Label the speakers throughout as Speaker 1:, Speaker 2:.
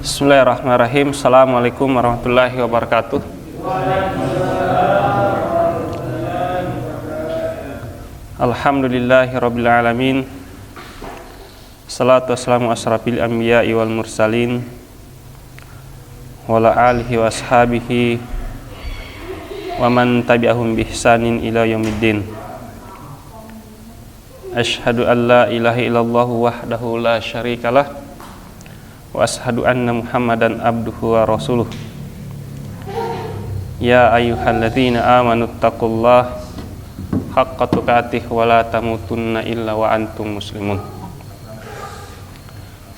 Speaker 1: Bismillahirrahmanirrahim. Assalamualaikum warahmatullahi wabarakatuh. Alhamdulillahi rabbil alamin. Salatu wassalamu asrafil anbiya'i wal mursalin wa ala alihi wa ashabihi wa man tabi'ahum bi ihsanin ila yaumiddin. Asyhadu an la ilaha illallah wahdahu la syarikalah wa ashhadu anna Muhammadan abduhu wa rasuluh. Ya ayyuhalladzina amanu taqullaha haqqa tuqatih wa la tamutunna illa wa antum muslimun.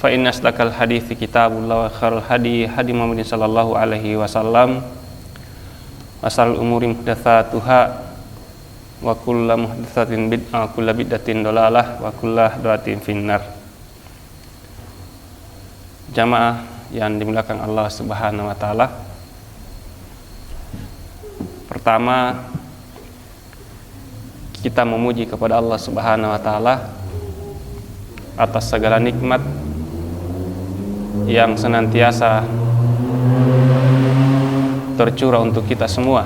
Speaker 1: Fa inna asdaqal hadithi kitabullah wa khairul hadi hadi Muhammadin sallallahu alaihi wasallam wa sharrul umuri muhdatsatuha wa kullu muhdatsatin bid'ah wa kullu bid'atin dhalalah wa kullu dhalatin finnar. Jamaah yang dimuliakan Allah Subhanahu wa taala. Pertama, kita memuji kepada Allah Subhanahu wa taala atas segala nikmat yang senantiasa tercurah untuk kita semua.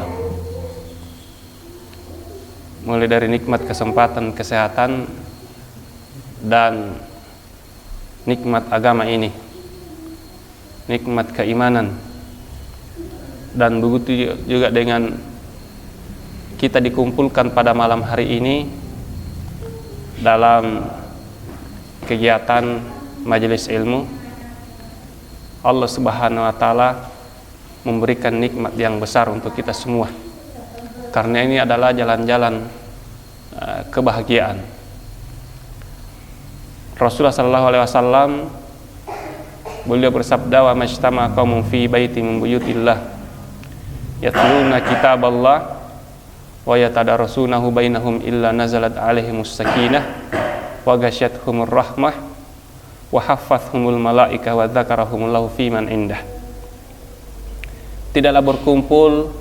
Speaker 1: Mulai dari nikmat kesempatan kesehatan dan nikmat agama ini, nikmat keimanan, dan begitu juga dengan kita dikumpulkan pada malam hari ini dalam kegiatan majelis ilmu. Allah Subhanahu wa taala memberikan nikmat yang besar untuk kita semua, karena ini adalah jalan-jalan kebahagiaan. Rasulullah sallallahu alaihi wasallam beliau bersabda, wa majtama qaumun fi baitin min buyutillah yatluna kitaballah wa yatadarasunahu bainahum illa nazalat alaihimus sakinah wa ghasyiyatuhumur rahmah wa haffathumul malaika wa dzakarahumullahu fi man indah. Tidaklah berkumpul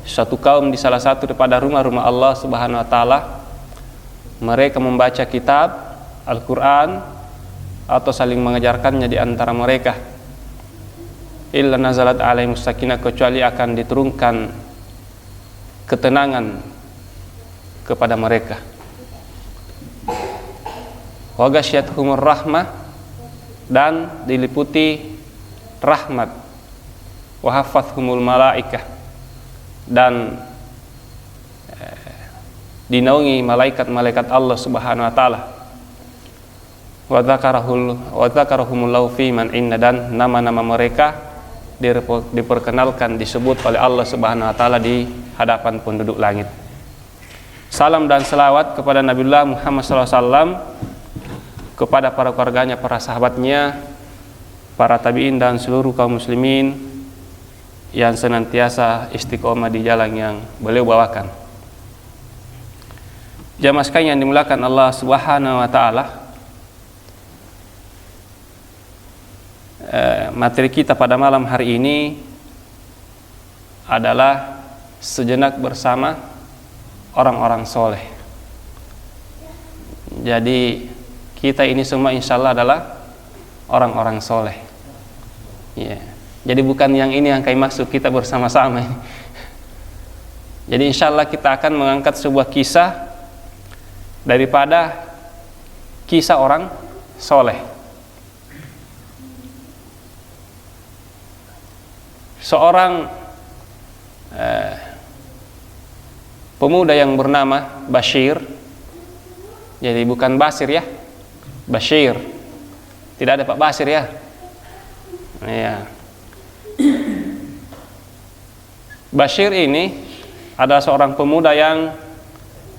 Speaker 1: satu kaum di salah satu daripada rumah-rumah Allah Subhanahu wa taala, mereka membaca kitab Al-Qur'an atau saling mengajarkannya di antara mereka, illa nazalat alaihimus sakinah, kecuali akan diturunkan ketenangan kepada mereka. Wa ghasyiyatuhumur rahmah, dan diliputi rahmat. Wa haffathumul malaikah, dan dinaungi malaikat-malaikat Allah Subhanahu wa taala. Wa dzakarahumullahu fi man inna, dan nama-nama mereka diperkenalkan, disebut oleh Allah Subhanahu wa taala di hadapan penduduk langit. Salam dan selawat kepada Nabiullah Muhammad SAW, kepada para keluarganya, para sahabatnya, para tabi'in, dan seluruh kaum muslimin yang senantiasa istiqomah di jalan yang beliau bawakan. Jamaah sekalian yang dimuliakan Allah Subhanahu wa taala, materi kita pada malam hari ini adalah sejenak bersama orang-orang soleh. Jadi kita ini semua insya Allah adalah orang-orang soleh. Jadi bukan yang ini yang kami maksud kita bersama-sama. Jadi insya Allah kita akan mengangkat sebuah kisah daripada kisah orang soleh. Seorang pemuda yang bernama Bashir. Jadi bukan Basir ya, Bashir. Tidak ada Pak Basir ya. Ya. Bashir ini adalah seorang pemuda yang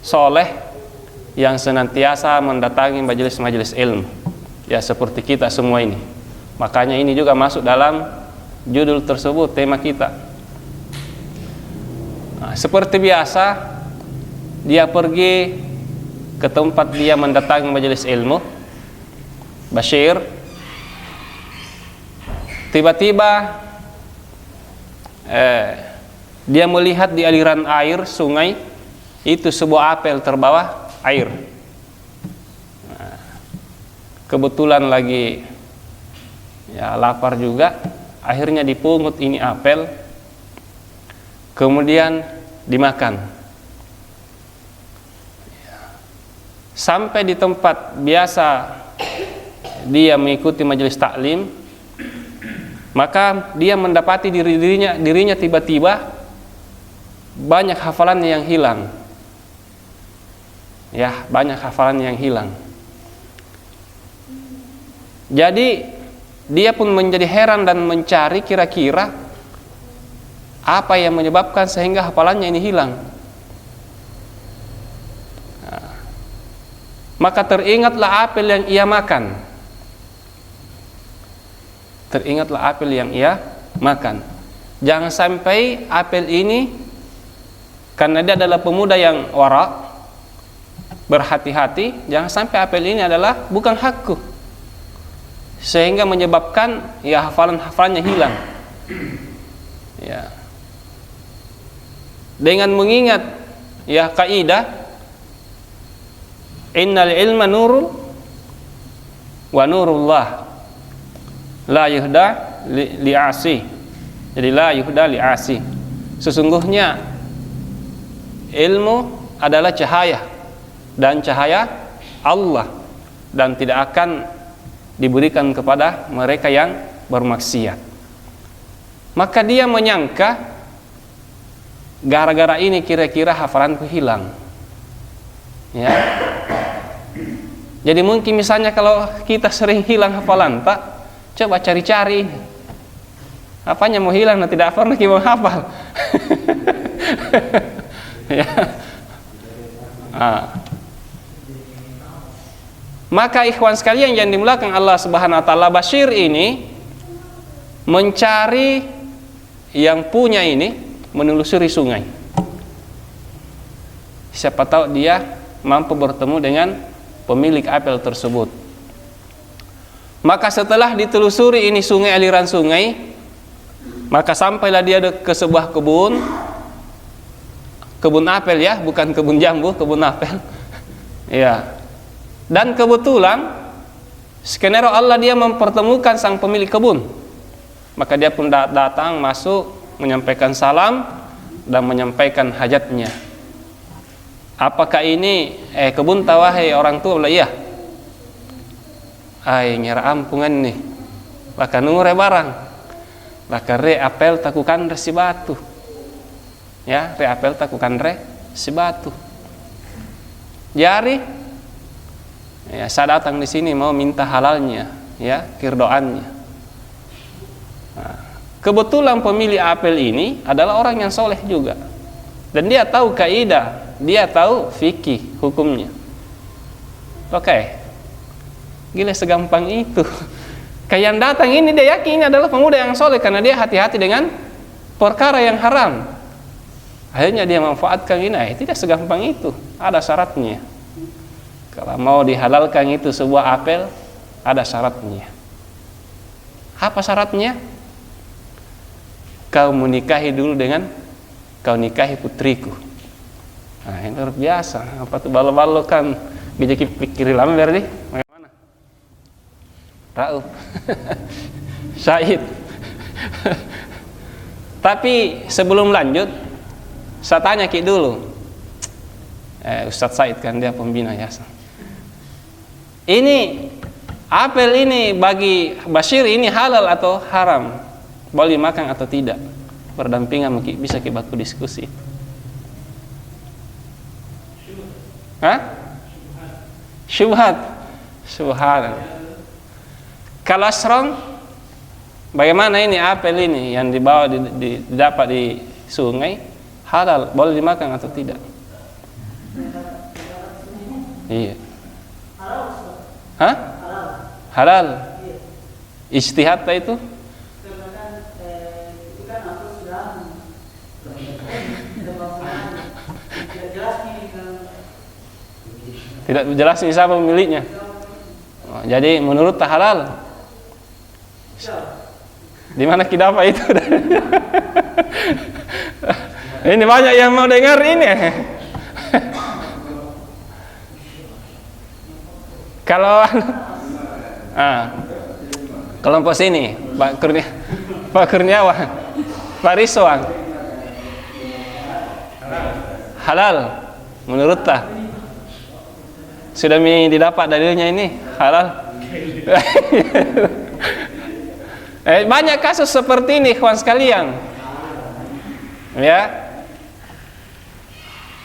Speaker 1: soleh, yang senantiasa mendatangi majelis-majelis ilmu. Ya, seperti kita semua ini. Makanya ini juga masuk dalam judul tersebut, tema kita. Nah, seperti biasa, dia pergi ke tempat dia mendatangi majelis ilmu. Bashir tiba-tiba dia melihat di aliran air sungai itu sebuah apel terbawah air. Nah, kebetulan lagi Ya, lapar juga, akhirnya dipungut ini apel, kemudian dimakan. Sampai di tempat biasa dia mengikuti majelis taklim, maka dia mendapati dirinya tiba-tiba banyak hafalannya yang hilang. Ya, banyak hafalannya yang hilang. Jadi dia pun menjadi heran dan mencari kira-kira apa yang menyebabkan sehingga hafalannya ini hilang. Nah, maka teringatlah apel yang ia makan. Teringatlah apel yang ia makan. Jangan sampai apel ini, karena dia adalah pemuda yang wara, berhati-hati, jangan sampai apel ini adalah bukan hakku, sehingga menyebabkan ya hafalannya hilang. Ya. Dengan mengingat ya kaidah innal ilma nurul wa nurullah la yuhda li'asi. Jadi la yuhda li'asi. Sesungguhnya ilmu adalah cahaya dan cahaya Allah, dan tidak akan diberikan kepada mereka yang bermaksiat. Maka dia menyangka gara-gara ini kira-kira hafalanku hilang. Ya. Jadi mungkin misalnya kalau kita sering hilang hafalan, Pak, coba cari-cari. Apanya mau hilang, nah tidak pernah kita mau hafal. Ya. Maka ikhwan sekalian yang dimuliakan Allah Subhanahu wa taala, Bashir ini mencari yang punya ini, menelusuri sungai. Siapa tahu dia mampu bertemu dengan pemilik apel tersebut. Maka setelah ditelusuri ini sungai, aliran sungai, maka sampailah dia ke sebuah kebun apel, ya, bukan kebun jambu, kebun apel. Ya. Dan kebetulan skenario Allah, dia mempertemukan sang pemilik kebun. Maka dia pun datang, masuk, menyampaikan salam dan menyampaikan hajatnya. Apakah ini kebun tawahai orang tua? Iya. Ai ngira ampungan nih. Baka nure barang. Baka re apel takukan re si batu. Ya, re apel takukan re si batu. Jari ya, saya datang di sini mau minta halalnya, ya, kirdoannya. Nah, kebetulan pemilik apel ini adalah orang yang soleh juga, dan dia tahu kaidah, dia tahu fikih hukumnya. Oke, gila segampang itu. Kayak yang datang ini dia yakin ini adalah pemuda yang soleh karena dia hati-hati dengan perkara yang haram. Akhirnya dia memanfaatkan ini. Tidak segampang itu, ada syaratnya. Kalau mau dihalalkan itu sebuah apel, ada syaratnya. Apa syaratnya? Kau menikahi dulu dengan kau nikahi putriku. Nah, ini luar biasa. Apa tuh balo-balo kan bisa pikir lamber nih. Bagaimana? Rauf. Said. Tapi sebelum lanjut, saya tanya Ki dulu. Ustadz Said kan dia pembina yayasan. Ini apel ini bagi Bashir ini halal atau haram? Boleh makan atau tidak? Berdampingan bisa kita diskusi. Hah? Syubhat. Subhanallah. Kalau asrong, bagaimana ini apel ini yang dibawa didapat di sungai, halal, boleh dimakan atau tidak? Iya. Hah? Halal. Ijtihad itu? Tidak jelas siapa pemiliknya. Oh, jadi menurut tak halal. Di mana kita dapat itu? Ini banyak yang mau dengar ini. Kalau Kelompok sini, Pak Kurniawan, Pak Rizwan. Halal menurut ta? Sudah didapat dalilnya ini halal. Banyak kasus seperti ini kawan sekalian. Ya.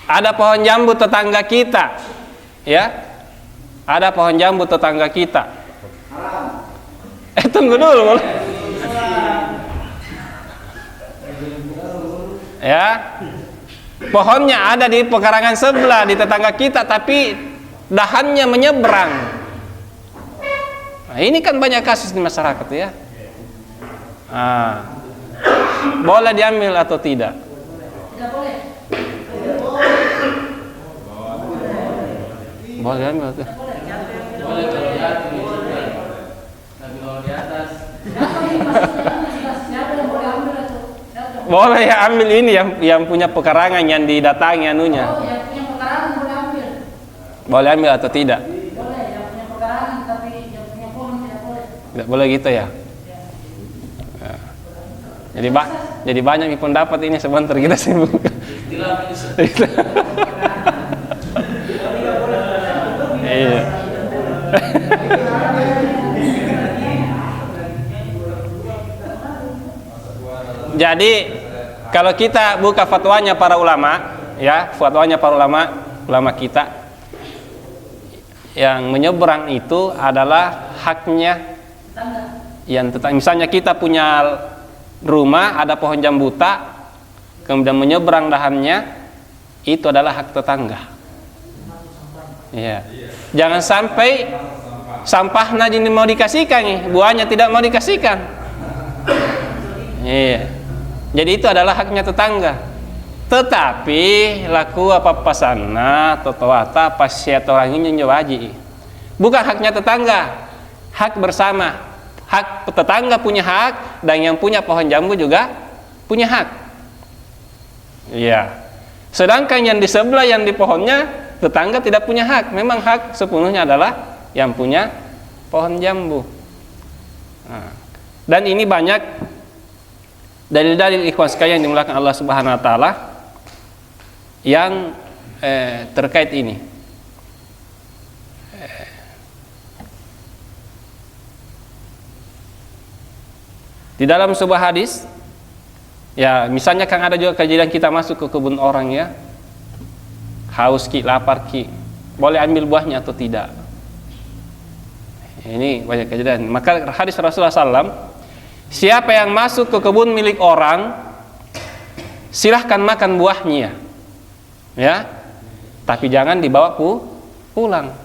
Speaker 1: Ada pohon jambu tetangga kita. Ya. Ada pohon jambu tetangga kita. Tunggu dulu. Ya. Pohonnya ada di pekarangan sebelah di tetangga kita, tapi dahannya menyeberang. Nah, ini kan banyak kasus di masyarakat ya. Boleh diambil atau tidak?
Speaker 2: Tidak boleh.
Speaker 1: Boleh diambil tuh.
Speaker 2: Boleh kalau di atas. Tapi kalau di atas. Siapa yang boleh ambil atau?
Speaker 1: Boleh ya ambil ini yang punya pekarangan yang didatangi anunya.
Speaker 2: Oh, yang punya pekarangan boleh ambil.
Speaker 1: Boleh ambil atau tidak?
Speaker 2: Boleh, yang punya pekarangan tapi yang punya pohon tidak boleh.
Speaker 1: Tidak boleh gitu ya. Ya. Jadi banyak pendapat ini sebentar kita sibuk. Iya. Jadi kalau kita buka fatwanya para ulama, ya, fatwanya para ulama kita, yang menyeberang itu adalah haknya yang tetangga. Misalnya kita punya rumah ada pohon jambuta, kemudian menyeberang dahannya, itu adalah hak tetangga. Ya. Jangan sampai sampahnya jadi mau dikasihkan nih, buahnya tidak mau dikasihkan. Iya. Jadi itu adalah haknya tetangga. Tetapi laku apa pasana totowata pasiat orang ini nyawaji. Bukan haknya tetangga, hak bersama. Hak tetangga punya hak dan yang punya pohon jambu juga punya hak. Iya. Sedangkan yang di sebelah yang di pohonnya tetangga tidak punya hak. Memang hak sepenuhnya adalah yang punya pohon jambu. Nah, dan ini banyak dalil-dalil ikhwan sekalian yang dimuliakan Allah Subhanahu wa taala yang terkait ini. Di dalam sebuah hadis, ya misalnya kan ada juga kejadian kita masuk ke kebun orang ya, haus ki, lapar ki, boleh ambil buahnya atau tidak? Ini banyak kejadian. Maka hadis Rasulullah SAW, siapa yang masuk ke kebun milik orang, silahkan makan buahnya, ya, tapi jangan dibawa pulang.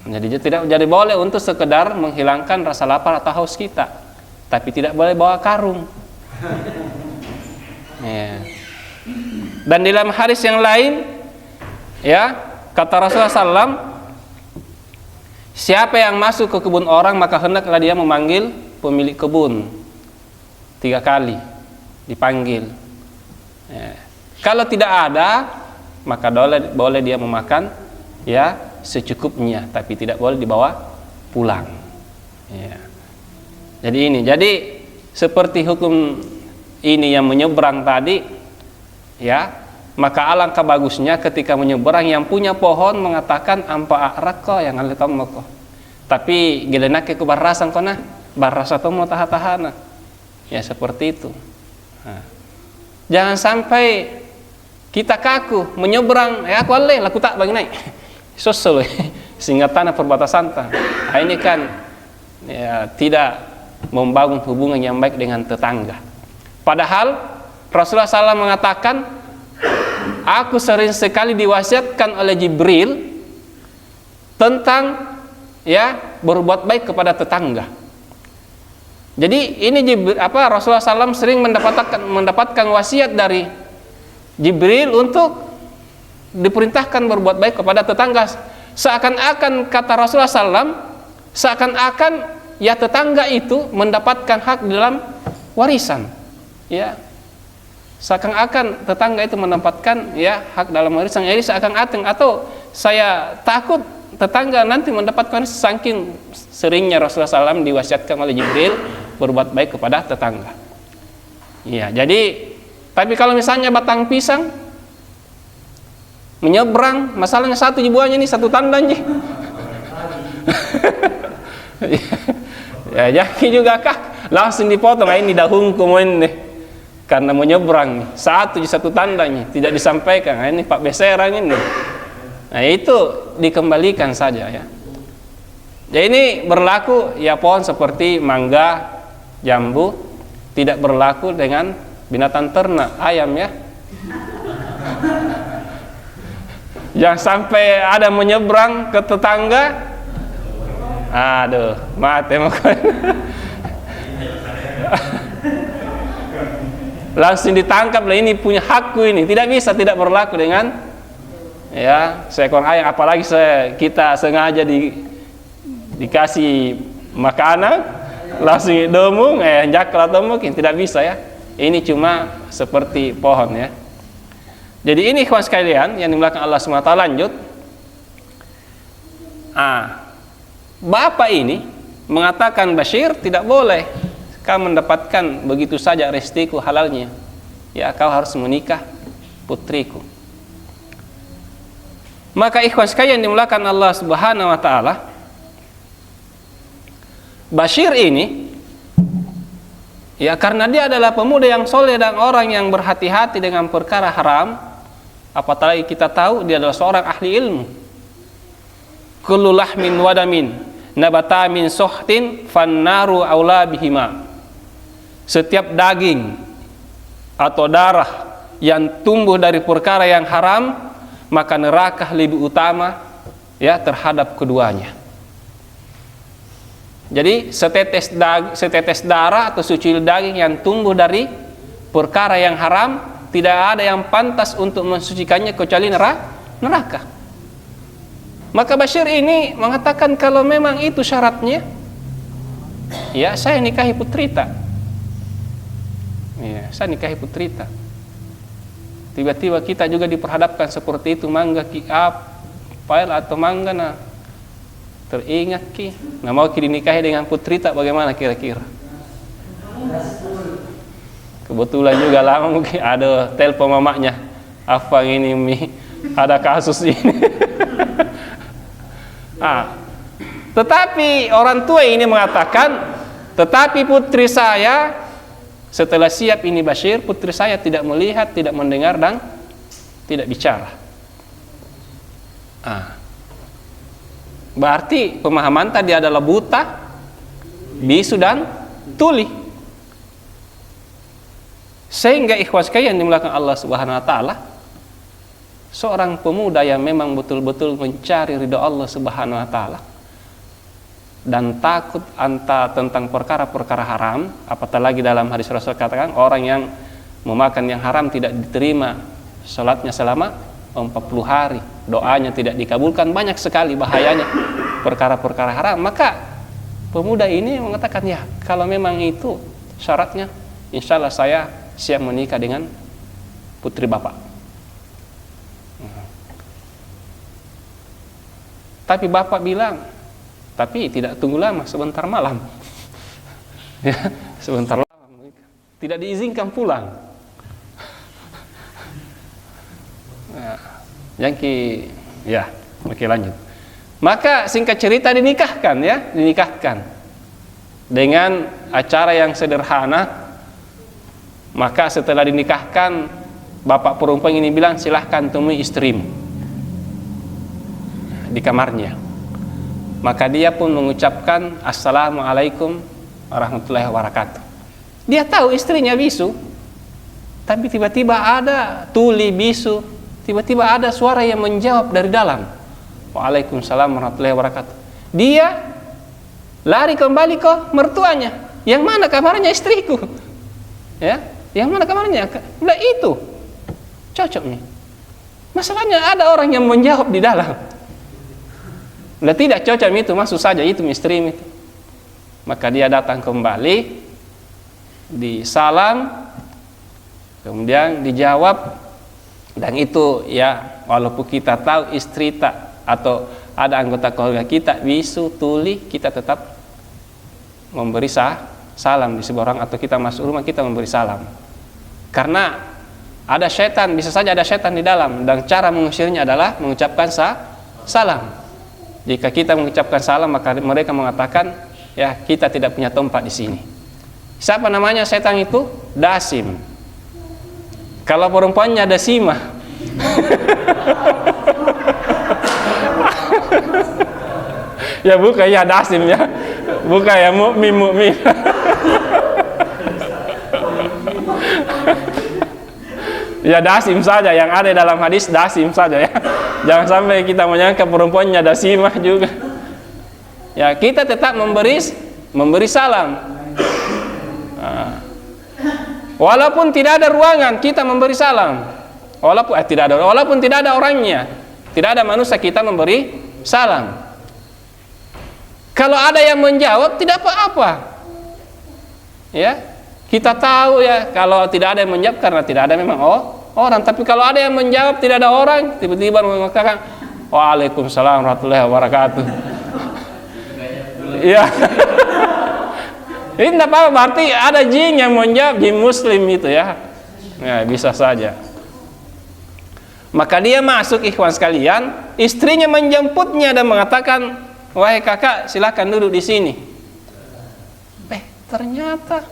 Speaker 1: Jadi tidak jadi boleh untuk sekedar menghilangkan rasa lapar atau haus kita, tapi tidak boleh bawa karung. Ya. Dan di dalam hadis yang lain, ya, kata Rasulullah SAW, siapa yang masuk ke kebun orang maka hendaklah dia memanggil pemilik kebun 3 kali, dipanggil. Ya. Kalau tidak ada, maka boleh dia memakan ya secukupnya, tapi tidak boleh dibawa pulang. Ya. Jadi seperti hukum ini yang menyeberang tadi, ya, maka alangkah bagusnya ketika menyeberang yang punya pohon mengatakan ampa arakko yang alitong moko. Tapi gelenake ke barasan kona, barasa tomo taha-tahana. Ya seperti itu. Nah. Jangan sampai kita kaku menyeberang, aku aleh laku tak bagi naik. Susul sehingga tanah perbatasan. Nah, ini kan ya, tidak membangun hubungan yang baik dengan tetangga. Padahal Rasulullah SAW mengatakan, aku sering sekali diwasiatkan oleh Jibril tentang ya berbuat baik kepada tetangga. Jadi ini Rasulullah SAW sering mendapatkan wasiat dari Jibril untuk diperintahkan berbuat baik kepada tetangga. Seakan-akan kata Rasulullah SAW, seakan-akan ya tetangga itu mendapatkan hak dalam warisan. Ya, seakan-akan tetangga itu mendapatkan ya hak dalam warisan. Jadi seakan-akan atau saya takut tetangga nanti mendapatkan saking seringnya Rasulullah SAW diwasiatkan oleh Jibril berbuat baik kepada tetangga. Iya, jadi tapi kalau misalnya batang pisang menyeberang, masalahnya satu buahnya nih, satu tandanya. Ya, jadi juga kah langsung dipotong, ini dahung kemudian nih, karena menyeberang nih, satu tandanya tidak disampaikan. Ini Pak Beserang ini. Nah, itu dikembalikan saja ya. Jadi ini berlaku ya pohon seperti mangga, jambu, tidak berlaku dengan binatang ternak, ayam ya. Jangan sampai ada menyeberang ke tetangga. Aduh, mati langsung ditangkap lah, ini punya hakku ini. Tidak bisa, tidak berlaku dengan ya seekor ayam, apalagi kita sengaja dikasih makanan langsung domong, jakal atau mungkin tidak bisa ya. Ini cuma seperti pohon ya. Jadi ini ikhwan sekalian yang dimuliakan Allah SWT. Lanjut. Bapak ini mengatakan Bashir, tidak boleh kau mendapatkan begitu saja rezekiku halalnya. Ya, kau harus menikah putriku. Maka ikhwan sekalian dimuliakan Allah Subhanahu wa taala, Bashir ini ya karena dia adalah pemuda yang soleh dan orang yang berhati-hati dengan perkara haram, apalagi kita tahu dia adalah seorang ahli ilmu. Kullu lahmin wadamin nabata min sohtin fannaru aula bihima. Setiap daging atau darah yang tumbuh dari perkara yang haram, maka neraka lebih utama ya terhadap keduanya. Jadi setetes darah atau secuil daging yang tumbuh dari perkara yang haram, tidak ada yang pantas untuk mensucikannya kecuali neraka. Maka Bashir ini mengatakan kalau memang itu syaratnya, ya saya nikahi putrita. Ya, saya nikahi putrita. Tiba-tiba kita juga diperhadapkan seperti itu, mangga ki apel atau mangga nah teringat ki, nah mau ki dinikahi dengan putrita, bagaimana kira-kira? Kebetulan juga lama mungkin ada telepon mamanya, apa ini Mi, ada kasus ini. Tetapi orang tua ini mengatakan, tetapi putri saya setelah siap ini Bashir, putri saya tidak melihat, tidak mendengar dan tidak bicara. Berarti pemahaman tadi adalah buta, bisu dan tuli. Sehingga ikhwas sekalian dimuliakan Allah Subhanahu wa taala, seorang pemuda yang memang betul-betul mencari ridha Allah Subhanahu wa taala dan takut tentang perkara-perkara haram, apatah lagi dalam hadis Rasul katakan orang yang memakan yang haram tidak diterima salatnya selama 40 hari, doanya tidak dikabulkan, banyak sekali bahayanya perkara-perkara haram. Maka pemuda ini mengatakan, ya kalau memang itu syaratnya, insya Allah saya siap menikah dengan putri bapak. Tapi bapak bilang, tapi tidak tunggu lama, sebentar malam. Ya, sebentar malam. Tidak diizinkan pulang. Oke lanjut. Maka singkat cerita dinikahkan dengan acara yang sederhana. Maka setelah dinikahkan, bapak perempuan ini bilang, silahkan temui istrimu di kamarnya. Maka dia pun mengucapkan Assalamualaikum warahmatullahi wabarakatuh. Dia tahu istrinya bisu, tapi tiba-tiba ada tuli bisu, tiba-tiba ada suara yang menjawab dari dalam, Waalaikumsalam warahmatullahi wabarakatuh. Dia lari kembali ke mertuanya, yang mana kamarnya istriku? Ya, yang mana kamarnya? Nah, itu cocok nih. Masalahnya ada orang yang menjawab di dalam. Nah, tidak cocok itu, masuk saja itu istri itu. Maka dia datang kembali, disalam, kemudian dijawab, dan itu ya walaupun kita tahu istri tak atau ada anggota keluarga kita bisu, tuli, kita tetap memberi salam di sebuah orang, atau kita masuk rumah kita memberi salam. Karena ada setan, bisa saja ada setan di dalam, dan cara mengusirnya adalah mengucapkan salam. Jika kita mengucapkan salam, maka mereka mengatakan, ya kita tidak punya tempat di sini. Siapa namanya setan itu? Dasim. Kalau perempuannya Dasimah. Ya bukan ya Dasim ya, bukan ya mukmin. Ya Dasim saja, yang ada dalam hadis Dasim saja ya. Jangan sampai kita menyangka perempuannya Dasimah juga. Ya kita tetap memberi salam. Walaupun tidak ada ruangan, kita memberi salam. Walaupun tidak ada orangnya, tidak ada manusia, kita memberi salam. Kalau ada yang menjawab, tidak apa-apa. Ya, kita tahu ya kalau tidak ada yang menjawab karena tidak ada memang orang. Tapi kalau ada yang menjawab tidak ada orang, tiba-tiba mengatakan Waalaikumsalam warahmatullahi wabarakatuh. Iya. Ini tidak apa-apa, berarti ada jin yang menjawab, jin muslim itu ya. Ya bisa saja. Maka dia masuk, ikhwan sekalian, istrinya menjemputnya dan mengatakan, wahai kakak, silakan duduk di sini. Ternyata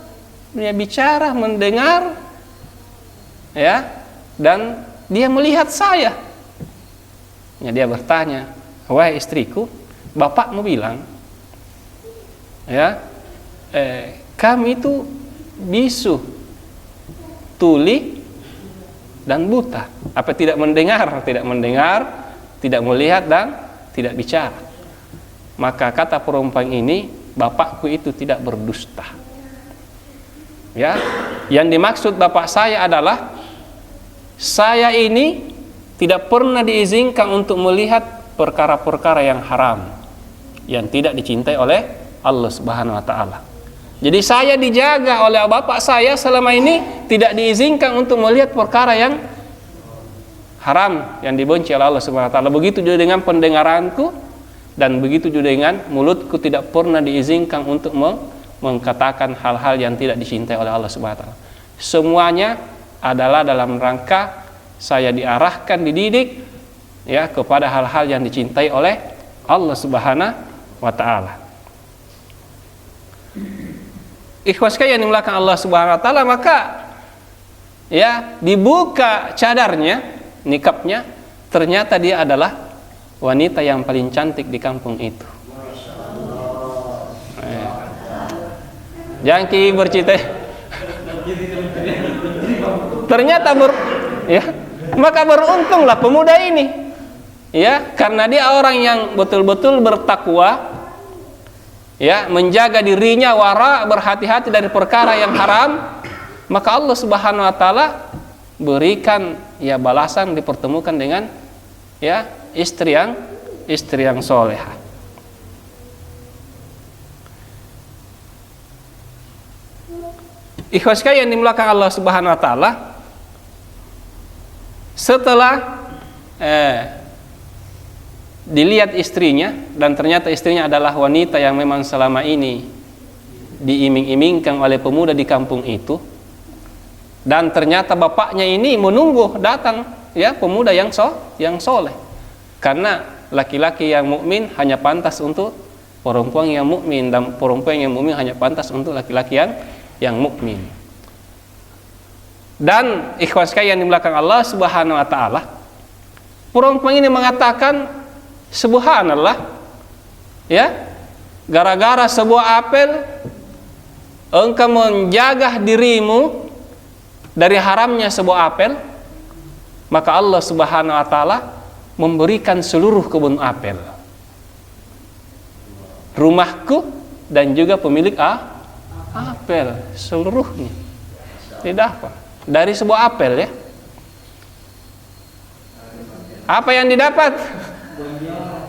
Speaker 1: dia bicara, mendengar, ya, dan dia melihat saya. Ya, dia bertanya, wahai istriku, bapakmu bilang, ya, kami itu bisu, tuli, dan buta. Apa tidak mendengar, tidak melihat dan tidak bicara. Maka kata perempuan ini, bapakku itu tidak berdusta. Ya, yang dimaksud bapak saya adalah saya ini tidak pernah diizinkan untuk melihat perkara-perkara yang haram, yang tidak dicintai oleh Allah Subhanahu wa taala. Jadi saya dijaga oleh bapak saya selama ini tidak diizinkan untuk melihat perkara yang haram, yang dibenci oleh Allah Subhanahu wa taala. Begitu juga dengan pendengaranku, dan begitu juga dengan mulutku tidak pernah diizinkan untuk mengatakan hal-hal yang tidak dicintai oleh Allah Subhanahu wa taala. Semuanya adalah dalam rangka saya diarahkan, dididik ya kepada hal-hal yang dicintai oleh Allah Subhanahu wa taala. Ikhwan sekalian yang dimuliakan Allah Subhanahu wa taala, maka ya dibuka cadarnya, nikabnya, ternyata dia adalah wanita yang paling cantik di kampung itu. Jangan bercita. Ternyata maka beruntunglah pemuda ini. Ya, karena dia orang yang betul-betul bertakwa. Ya, menjaga dirinya, wara, berhati-hati dari perkara yang haram, maka Allah Subhanahu wa taala berikan ya balasan, dipertemukan dengan ya istri yang solehah. Ikhwas sekalian yang dimuliakan Allah Subhanahu wa taala, setelah dilihat istrinya, dan ternyata istrinya adalah wanita yang memang selama ini diiming-imingkan oleh pemuda di kampung itu, dan ternyata bapaknya ini menunggu datang ya pemuda yang soleh, karena laki-laki yang mukmin hanya pantas untuk perempuan yang mukmin, dan perempuan yang mukmin hanya pantas untuk laki-laki yang mukmin. Dan ikhwan sekalian yang dimuliakan Allah Subhanahu wa taala, perempuan ini mengatakan, subhanallah, ya, gara-gara sebuah apel engkau menjaga dirimu dari haramnya sebuah apel, maka Allah Subhanahu wa taala memberikan seluruh kebun apel, rumahku, dan juga pemilik apel, seluruhnya didapat dari sebuah apel. Ya, apa yang didapat?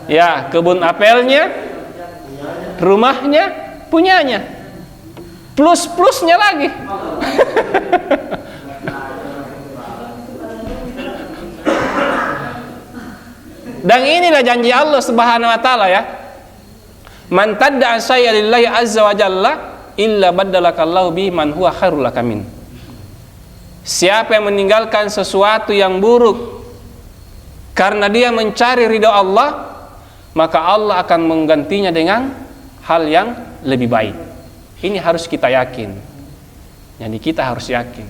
Speaker 1: Ya, kebun apelnya, rumahnya, punyanya, plus-plusnya lagi. Dan inilah janji Allah Subhanahu wa taala ya. Man tadda'a syai'an lillahi azza wa jalla illa baddalakallahu bihi man huwa khairul lakamin. Siapa yang meninggalkan sesuatu yang buruk karena dia mencari ridha Allah, maka Allah akan menggantinya dengan hal yang lebih baik. Ini harus kita yakin. Jadi kita harus yakin.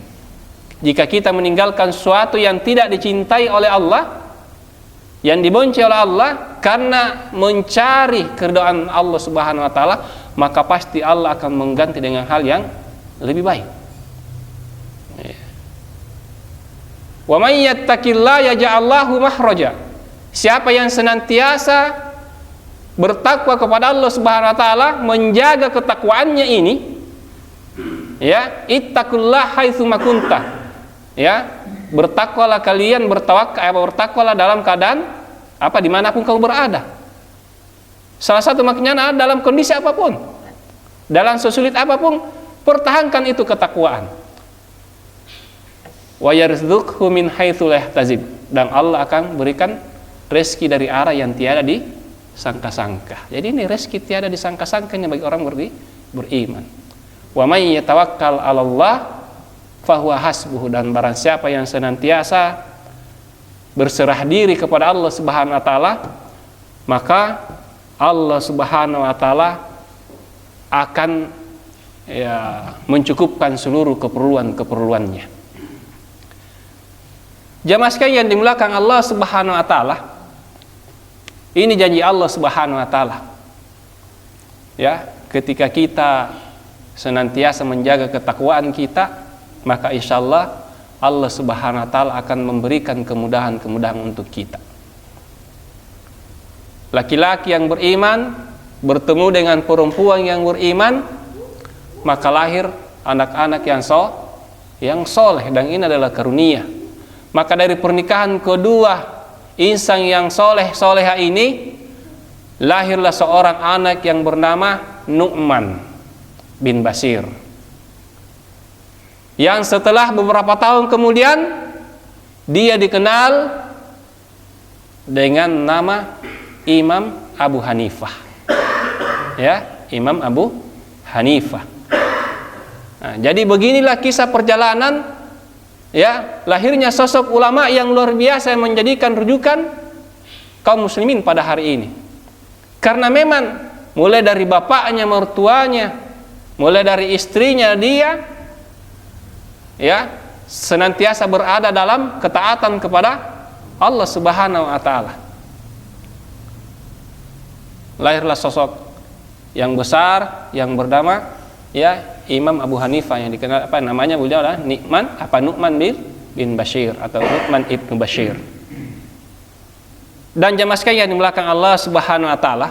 Speaker 1: Jika kita meninggalkan sesuatu yang tidak dicintai oleh Allah, yang dibenci oleh Allah karena mencari keridhaan Allah Subhanahu wa taala, maka pasti Allah akan mengganti dengan hal yang lebih baik. Wa may yattaqillaha yaj'al lahu makhraja. Siapa yang senantiasa bertakwa kepada Allah Subhanahu wa taala, menjaga ketakwaannya ini, ya, ittaqullaha haitsu ma kunta. Ya, bertakwalah kalian, bertakwalah dalam keadaan apa, dimanapun kamu berada. Salah satu maknanya dalam kondisi apapun, dalam sesulit apapun, pertahankan itu ketakwaan. Wa yarzuqhu min haitsu la yahtasib, dan Allah akan berikan rezeki dari arah yang tiada disangka-sangka. Jadi ini rezeki tiada disangka-sangkanya bagi orang beriman. Wa may yatawakkal 'alallah fahuwa hasbuhu, dan barang siapa yang senantiasa berserah diri kepada Allah Subhanahu wa taala, maka Allah Subhanahu wa taala akan mencukupkan seluruh keperluannya. Jamaah sekalian yang dimuliakan Allah Subhanahu wa taala, ini janji Allah Subhanahu wa taala. Ya, ketika kita senantiasa menjaga ketakwaan kita, maka insyaallah Allah Subhanahu wa taala akan memberikan kemudahan-kemudahan untuk kita. Laki-laki yang beriman bertemu dengan perempuan yang beriman, maka lahir anak-anak yang soleh, dan ini adalah karunia. Maka dari pernikahan kedua insan yang soleha ini, lahirlah seorang anak yang bernama Nu'man bin Bashir, yang setelah beberapa tahun kemudian dia dikenal dengan nama Imam Abu Hanifah. Ya, Imam Abu Hanifah. Nah, jadi beginilah kisah perjalanan, ya, lahirnya sosok ulama yang luar biasa yang menjadikan rujukan kaum muslimin pada hari ini. Karena memang mulai dari bapaknya, mertuanya, mulai dari istrinya, dia ya senantiasa berada dalam ketaatan kepada Allah Subhanahu wa taala. Lahirlah sosok yang besar yang bernama ya Imam Abu Hanifah, yang dikenal apa namanya, beliau adalah Nu'man bin Bashir atau Nu'man ibnu Bashir. Dan jamaah sekalian yang dimuliakan Allah Subhanahu wa taala,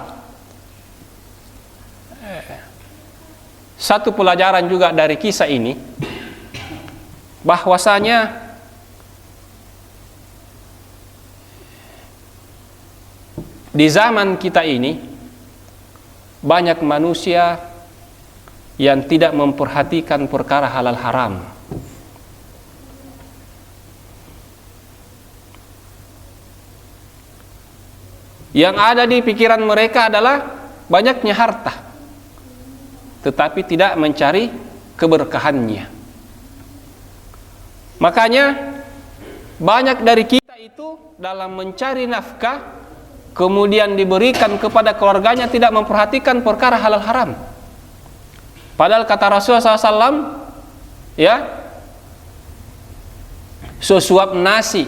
Speaker 1: satu pelajaran juga dari kisah ini, bahwasanya di zaman kita ini banyak manusia yang tidak memperhatikan perkara halal haram. Yang ada di pikiran mereka adalah banyaknya harta, tetapi tidak mencari keberkahannya. Makanya banyak dari kita itu dalam mencari nafkah, kemudian diberikan kepada keluarganya, tidak memperhatikan perkara halal haram. Padahal kata Rasulullah SAW, ya, sesuap nasi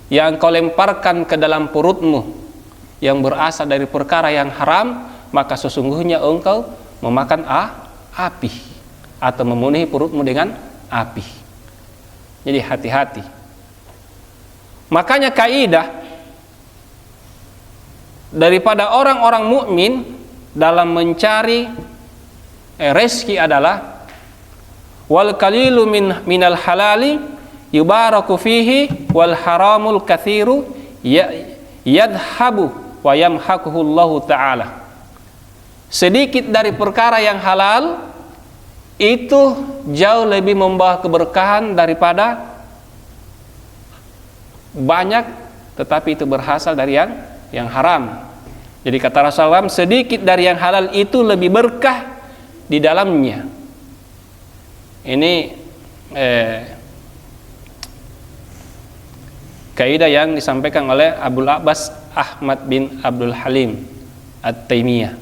Speaker 1: yang kau lemparkan ke dalam perutmu yang berasal dari perkara yang haram, maka sesungguhnya engkau memakan api atau memenuhi perutmu dengan api. Jadi hati-hati. Makanya kaidah daripada orang-orang mukmin dalam mencari rezeki adalah wal qalilu minal halali yubaraku fihi wal haramul katsiru yadhabu wa yamhaquhu Allah taala. Sedikit dari perkara yang halal itu jauh lebih membawa keberkahan daripada banyak tetapi itu berasal dari yang haram. Jadi kata Rasulullah, sedikit dari yang halal itu lebih berkah di dalamnya. Ini kaidah yang disampaikan oleh Abul Abbas Ahmad bin Abdul Halim At-Taimiyah.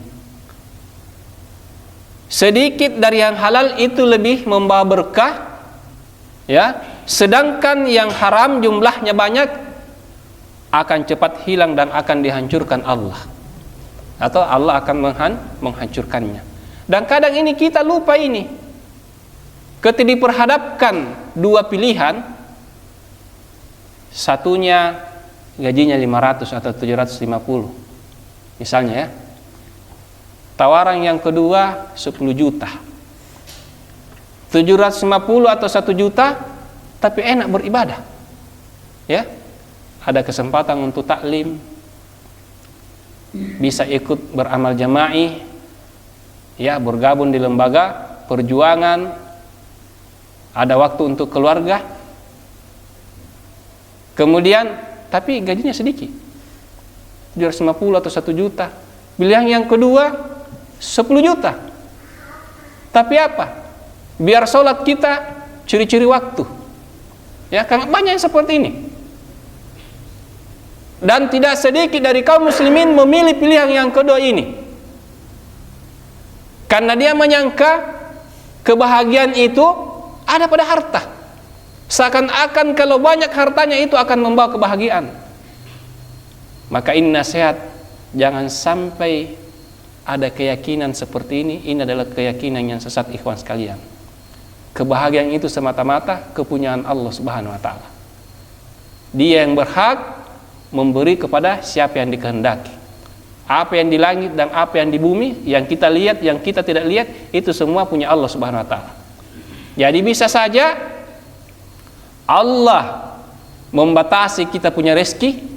Speaker 1: Sedikit dari yang halal itu lebih membawa berkah, ya, sedangkan yang haram jumlahnya banyak akan cepat hilang dan akan dihancurkan Allah, atau Allah akan menghancurkannya. Dan kadang ini kita lupa ini, ketika diperhadapkan dua pilihan, satunya gajinya 500 atau 750 misalnya, ya, tawaran yang kedua 10 juta, 750 atau 1 juta tapi enak beribadah, ya, ada kesempatan untuk taklim, bisa ikut beramal jama'i, ya, bergabung di lembaga perjuangan, ada waktu untuk keluarga. Kemudian tapi gajinya sedikit, 750 atau 1 juta. Pilihan yang kedua 10 juta. Tapi apa? Biar sholat kita ciri-ciri waktu, ya, kan banyak yang seperti ini. Dan tidak sedikit dari kaum muslimin memilih pilihan yang kedua ini karena dia menyangka kebahagiaan itu ada pada harta. Seakan-akan kalau banyak hartanya itu akan membawa kebahagiaan. Maka ini nasihat, jangan sampai ada keyakinan seperti ini. Ini adalah keyakinan yang sesat, ikhwan sekalian. Kebahagiaan itu semata-mata kepunyaan Allah Subhanahu wa taala. Dia yang berhak memberi kepada siapa yang dikehendaki. Apa yang di langit dan apa yang di bumi, yang kita lihat, yang kita tidak lihat, itu semua punya Allah Subhanahu wa taala. Jadi bisa saja Allah membatasi kita punya rezeki,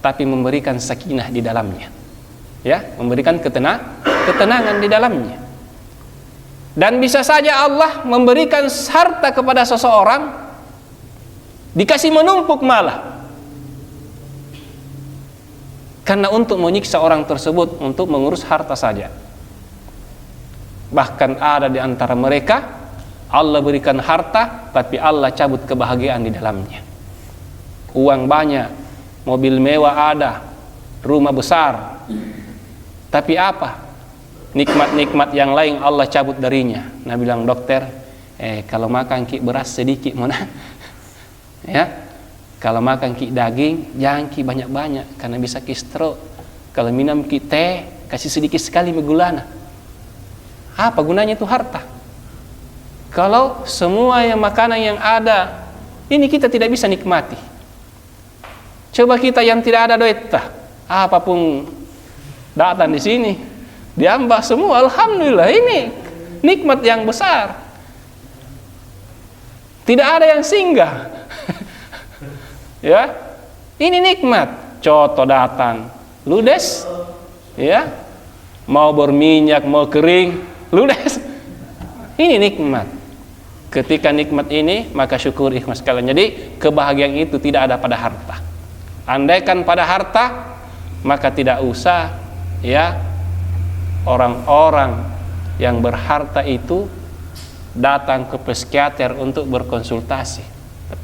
Speaker 1: tapi memberikan sakinah di dalamnya, ya, memberikan ketenangan di dalamnya. Dan bisa saja Allah memberikan harta kepada seseorang, dikasih menumpuk malah, karena untuk menyiksa orang tersebut untuk mengurus harta saja. Bahkan ada di antara mereka Allah berikan harta, tapi Allah cabut kebahagiaan di dalamnya. Uang banyak, mobil mewah ada, rumah besar, tapi apa? Nikmat-nikmat yang lain Allah cabut darinya. Nah, bilang dokter, kalau makan ki beras sedikit mana? Ya, kalau makan ki daging jangan ki banyak-banyak karena bisa ki stroke. Kalau minum ki teh kasih sedikit sekali megulana. Apa gunanya itu harta? Kalau semua yang makanan yang ada ini kita tidak bisa nikmati. Coba kita yang tidak ada duit, apapun datang di sini diambah semua, alhamdulillah, ini nikmat yang besar. Tidak ada yang singgah. Ya, ini nikmat. Coto datang, ludes, ya, mau berminyak mau kering, ludes. Ini nikmat. Ketika nikmat ini, maka syukur, ikhlas sekalian. Jadi kebahagiaan itu tidak ada pada harta. Andaikan pada harta, maka tidak usah, ya, orang-orang yang berharta itu datang ke psikiater untuk berkonsultasi.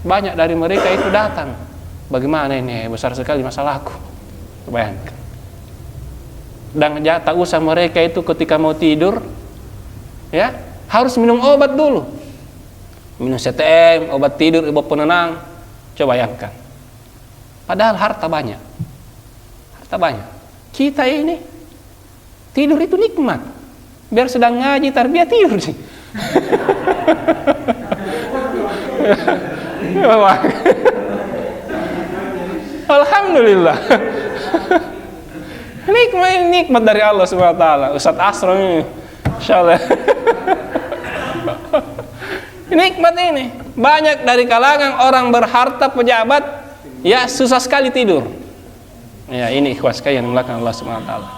Speaker 1: Banyak dari mereka itu datang, bagaimana ini, besar sekali masalahku. Bayangkan. Dan tak usah mereka itu ketika mau tidur, ya, harus minum obat dulu. Minum CTM, obat tidur, obat penenang. Coba bayangkan. Padahal harta banyak. Harta banyak. Kita ini tidur itu nikmat. Biar sedang ngaji tarbiyah tidur sih. Alhamdulillah. Nikmat dari Allah Subhanahu wa taala. Ustaz Asrom ini, insyaallah. Nikmat ini. Banyak dari kalangan orang berharta, pejabat, ya, susah sekali tidur. Ya, ini ikhwas sekalian yang dimuliakan Allah Subhanahu wa taala.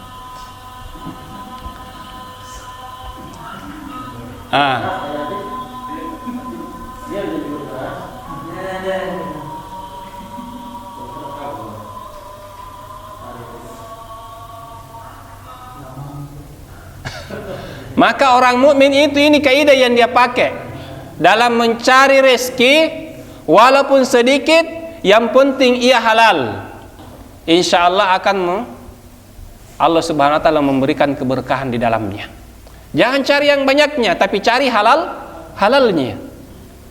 Speaker 1: Maka orang mukmin itu ini kaidah yang dia pakai dalam mencari rezeki, walaupun sedikit, yang penting ia halal. Insya Allah Allah Subhanahu wa taala memberikan keberkahan di dalamnya. Jangan cari yang banyaknya, tapi cari halalnya.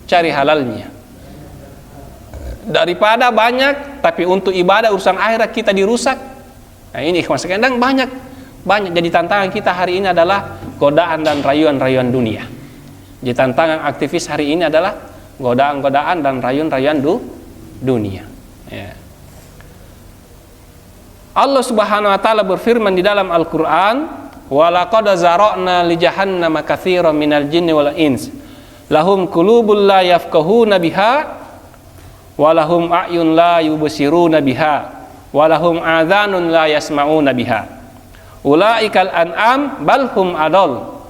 Speaker 1: Cari halalnya. Daripada banyak tapi untuk ibadah urusan akhirat kita dirusak. Nah, ini ikhwan sekalian, banyak. Jadi tantangan kita hari ini adalah godaan dan rayuan-rayuan dunia. Jadi tantangan aktivis hari ini adalah godaan-godaan dan rayuan-rayuan dunia. Ya. Allah Subhanahu wa taala berfirman di dalam Al-Qur'an, "Wa laqad zara'na li jahannama katsiran minal jinni wal ins, lahum qulubun la yafqahuna biha, wa lahum a'yun la yubsiruna biha, wa lahum adhanun la yasma'una biha. Ulaikal an'am bal hum adall.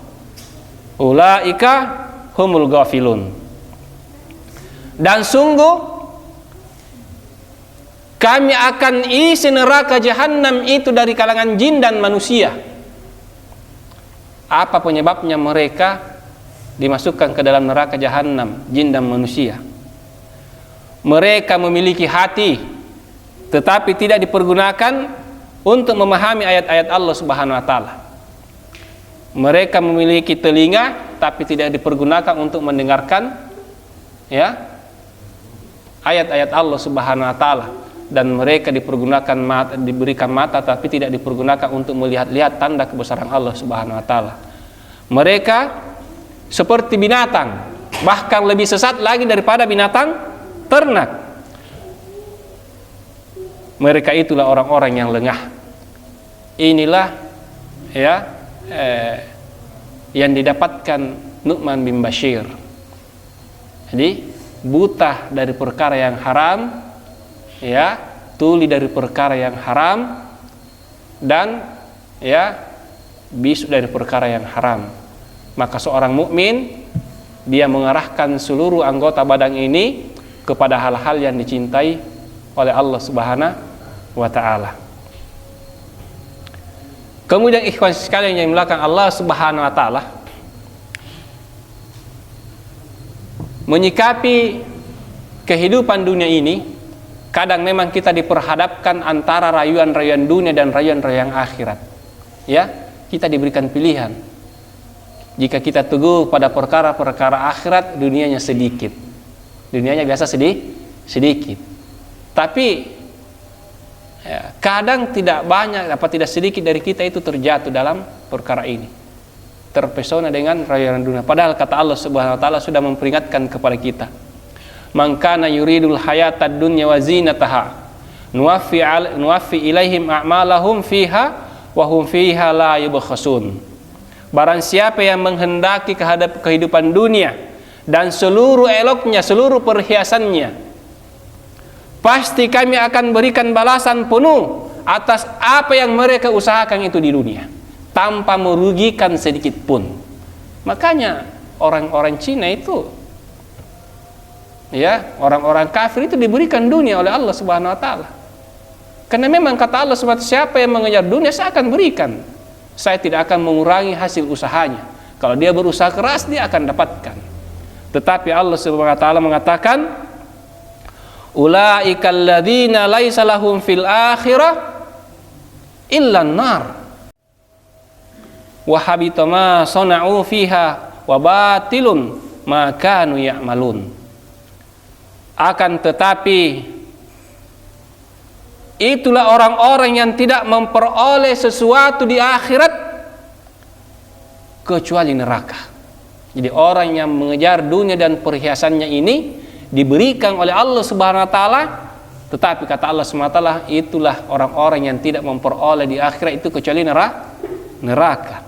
Speaker 1: Ulaika humul ghafilun." Dan sungguh kami akan isi neraka jahanam itu dari kalangan jin dan manusia. Apa penyebabnya mereka dimasukkan ke dalam neraka jahanam, jin dan manusia? Mereka memiliki hati, tetapi tidak dipergunakan untuk memahami ayat-ayat Allah Subhanahu wa taala. Mereka memiliki telinga, tapi tidak dipergunakan untuk mendengarkan ayat-ayat Allah Subhanahu wa taala. Dan mereka diberikan mata tapi tidak dipergunakan untuk melihat-lihat tanda kebesaran Allah Subhanahu wa taala. Mereka seperti binatang, bahkan lebih sesat lagi daripada binatang ternak. Mereka itulah orang-orang yang lengah. Inilah yang didapatkan Nu'man bin Bashir. Jadi buta dari perkara yang haram, tuli dari perkara yang haram, dan bisu dari perkara yang haram. Maka seorang mukmin dia mengarahkan seluruh anggota badan ini kepada hal-hal yang dicintai oleh Allah Subhanahu wa taala. Kemudian ikhwan sekalian yang dimuliakan Allah Subhanahu wa taala, menyikapi kehidupan dunia ini, kadang memang kita diperhadapkan antara rayuan-rayuan dunia dan rayuan-rayuan akhirat. Kita diberikan pilihan. Jika kita teguh pada perkara-perkara akhirat, dunianya sedikit. Dunianya biasa sedikit. Tapi kadang tidak banyak, tidak sedikit dari kita itu terjatuh dalam perkara ini, terpesona dengan rayuan dunia. Padahal kata Allah Subhanahu wa taala sudah memperingatkan kepada kita, "Man kana yuridul hayatad dunya wa zinataha nuwaffi ilaihim a'malahum fiha wa hum fiha la yubkhasun." Barang siapa yang menghendaki kehidupan dunia dan seluruh eloknya, seluruh perhiasannya, pasti kami akan berikan balasan penuh atas apa yang mereka usahakan itu di dunia, tanpa merugikan sedikit pun. Makanya orang-orang Cina itu, orang-orang kafir itu diberikan dunia oleh Allah Subhanahu wa taala. Karena memang kata Allah Subhanahu wa taala, siapa yang mengejar dunia saya akan berikan. Saya tidak akan mengurangi hasil usahanya. Kalau dia berusaha keras, dia akan dapatkan. Tetapi Allah Subhanahu wa taala mengatakan, "Ulaikal ladzina laisa lahum fil akhirah illa an-nar. Wa habita ma sana'u fiha wa batilun ma kanu ya'malun." Akan tetapi itulah orang-orang yang tidak memperoleh sesuatu di akhirat kecuali neraka. Jadi orang yang mengejar dunia dan perhiasannya ini diberikan oleh Allah Subhanahu wa taala, tetapi kata Allah Subhanahu wa taala, itulah orang-orang yang tidak memperoleh di akhirat itu kecuali neraka.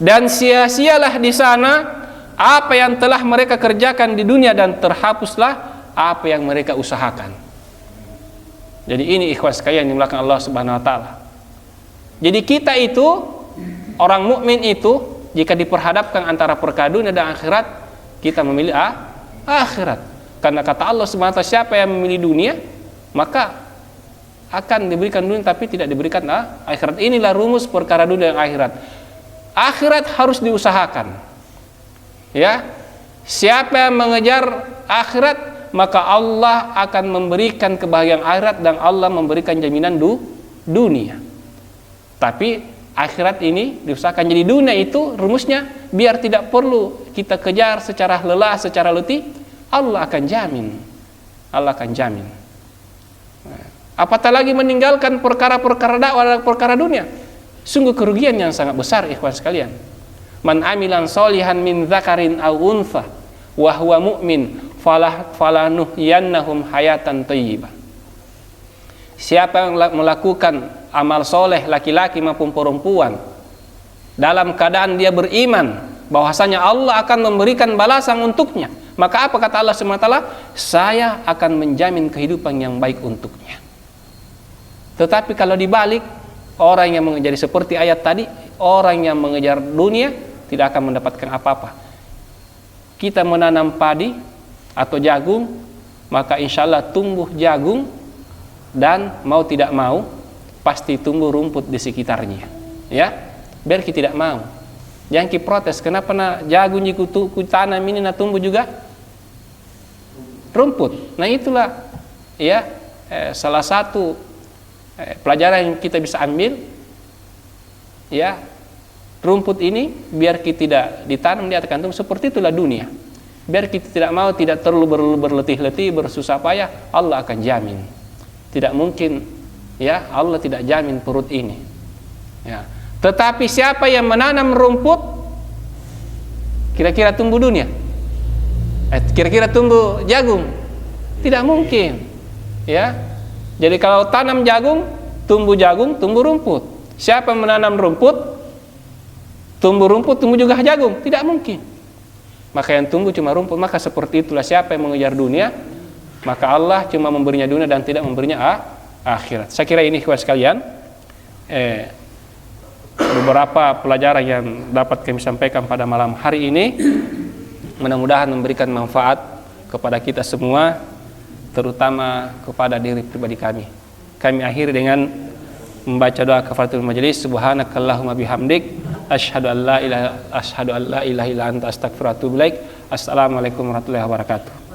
Speaker 1: Dan sia-sialah di sana apa yang telah mereka kerjakan di dunia, dan terhapuslah apa yang mereka usahakan. Jadi ini ikhwan sekalian yang dimuliakan Allah Subhanahu wa taala. Jadi kita itu, orang mukmin itu, jika diperhadapkan antara perkara dunia dan akhirat, kita memilih akhirat. Karena kata Allah Subhanahu wa taala, siapa yang memilih dunia, maka akan diberikan dunia tapi tidak diberikan akhirat. Inilah rumus perkara dunia dan akhirat. akhirat harus diusahakan. Ya, siapa yang mengejar akhirat, maka Allah akan memberikan kebahagiaan akhirat dan Allah memberikan jaminan dunia. Tapi akhirat ini diusahakan. Jadi dunia itu rumusnya biar tidak perlu kita kejar secara lelah, secara letih, Allah akan jamin. Allah akan jamin. Apatah lagi meninggalkan perkara-perkara dakwah dan perkara dunia. Sungguh kerugian yang sangat besar, ikhwan sekalian. Man amilan solihan min dzakarin aw untha wa huwa mu'min falanuhyannahum hayatan thayyibah. Siapa yang melakukan amal soleh laki-laki maupun perempuan dalam keadaan dia beriman bahwasanya Allah akan memberikan balasan untuknya, maka apa kata Allah SWT? Saya akan menjamin kehidupan yang baik untuknya. Tetapi kalau dibalik, orang yang mengejar seperti ayat tadi, orang yang mengejar dunia tidak akan mendapatkan apa-apa. Kita menanam padi atau jagung, maka insya Allah tumbuh jagung, dan mau tidak mau pasti tumbuh rumput di sekitarnya. Ya, biar kita tidak mau. Jangan kita protes, kenapa jagung ku tanam ini tumbuh juga rumput. Nah itulah ya salah satu pelajaran yang kita bisa ambil. Ya, rumput ini biar kita tidak ditanam di atas kantung, seperti itulah dunia. Biar kita tidak mau, tidak terlalu berletih-letih, bersusah payah, Allah akan jamin. Tidak mungkin ya Allah tidak jamin perut ini. Ya. Tetapi siapa yang menanam rumput, kira-kira tumbuh dunia? Kira-kira tumbuh jagung? Tidak mungkin. Ya. Jadi kalau tanam jagung, tumbuh rumput. Siapa yang menanam rumput, tumbuh juga jagung? Tidak mungkin. Maka yang tumbuh cuma rumput. Maka seperti itulah siapa yang mengejar dunia, maka Allah cuma memberinya dunia dan tidak memberinya akhirat. Saya kira ini kawan sekalian beberapa pelajaran yang dapat kami sampaikan pada malam hari ini. Mudah-mudahan memberikan manfaat kepada kita semua, terutama kepada diri pribadi kami. Kami akhiri dengan membaca doa kafaratul majelis. Subhanakallahumma bihamdik asyhadu an la ilaha illa anta astaghfiruka wa atubu ilaik. Assalamualaikum warahmatullahi wabarakatuh.